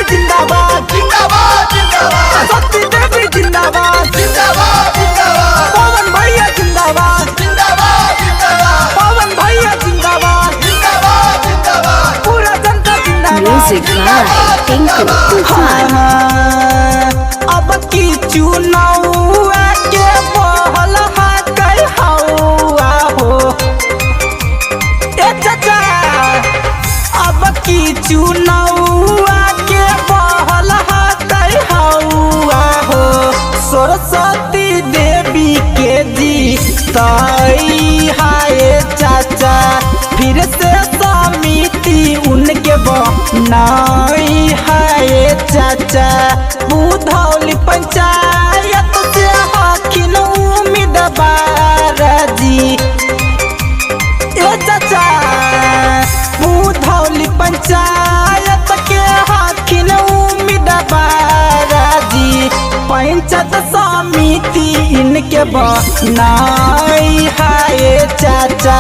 जिंदाबाद जिंदाबाद जिंदाबाद शक्ति देवी जिंदाबाद जिंदाबाद जिंदाबाद पवन भैया जिंदाबाद जिंदाबाद जिंदाबाद पवन भैया जिंदाबाद जिंदाबाद जिंदाबाद पूरा जनता जिंदाबाद। Music by Tinku Tufan. अब की चुनाव के बहल हाकै हौआ हो ए चाचा। अब की चुनाव के बहल हाकै हौआ हो सरस्वती देवी के जीताई हाय चाचा। फिर से समिति उनके बनाई हाय चाचा। बुधौली पंचायत से हकिन उम्मीदवार जी ए चाचा। बुधौली पंचायत के हकिन उम्मीदवार जी। पंचायत समिति इनके बनाई हाय चाचा।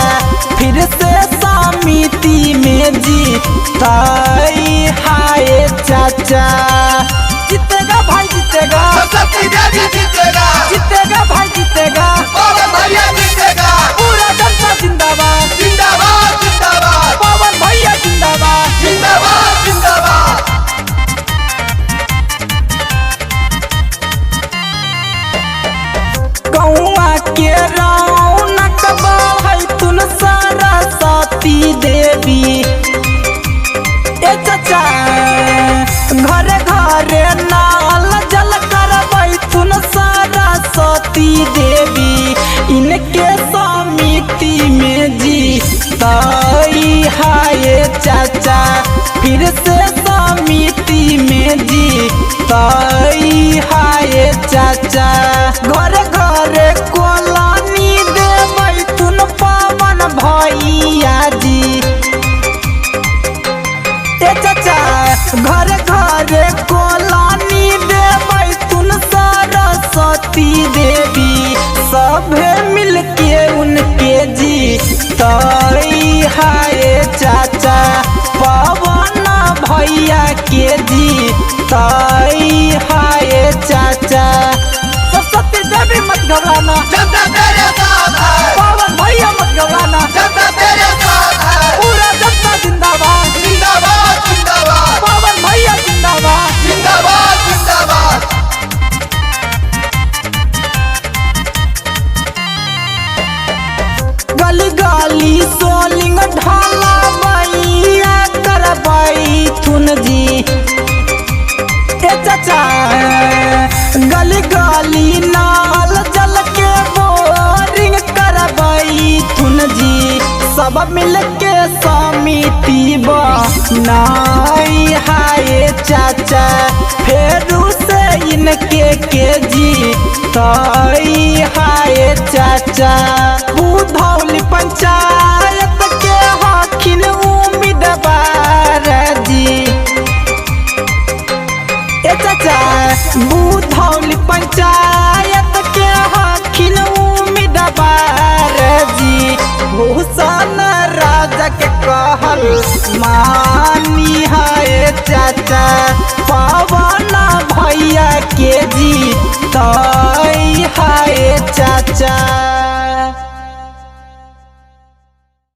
फिर से समिति में जीताई हाय चाचा। जीतेगा भाई जीतेगा शक्ति देवी जीतेगा जीतेगा भाई जीतेगा पवन भैया जीतेगा पूरा जनता जिंदाबाद जिंदाबाद जिंदाबाद पवन भैया जिंदाबाद जिंदाबाद जिंदाबाद गौआ के रौनक बढ़ै तुन सरस्वती देवी ए चाचा। घर घरे नाल जल करबै तुन सरस्वती देवी। इनके समिति में जीताई हाय चाचा। फिर से समिति में जीताई हाय चाचा। घर घरे कोलानी देबै तुन पवन भैया जी ए चाचा। घर घरे कोलानी देबै तुन सरस्वती देवी। सभे मिलके उनके जीताई हाय चाचा। पवन भैया के जीताई हाय चाचा। सरस्वती देवी मत घबराना जनता तेरे साथ है पवन भैया मत घबराना जनता तेरे साथ है पूरा जनता जिंदाबाद जिंदाबाद जिंदाबाद पवन भैया जिंदाबाद। जिंदाबाद जिंदाबाद गली गली सोलिंग ढाला भैया करबै थुन जी ए चाचा। गली गली नाल जल के बोरिंग करबै थुन जी। सब मिलके समिति बनाई हाय चाचा। फेरू से इनके के जीताई हाय चाचा। बुधौली पंचायत के हकिन उम्मीदवार जी ए चाचा। बुधौली पंचायत के हकिन उम्मीदवार जी। भूषण राजा के कहल मानी हाय चाचा। पवन भैया के जीताई हाय चाचा।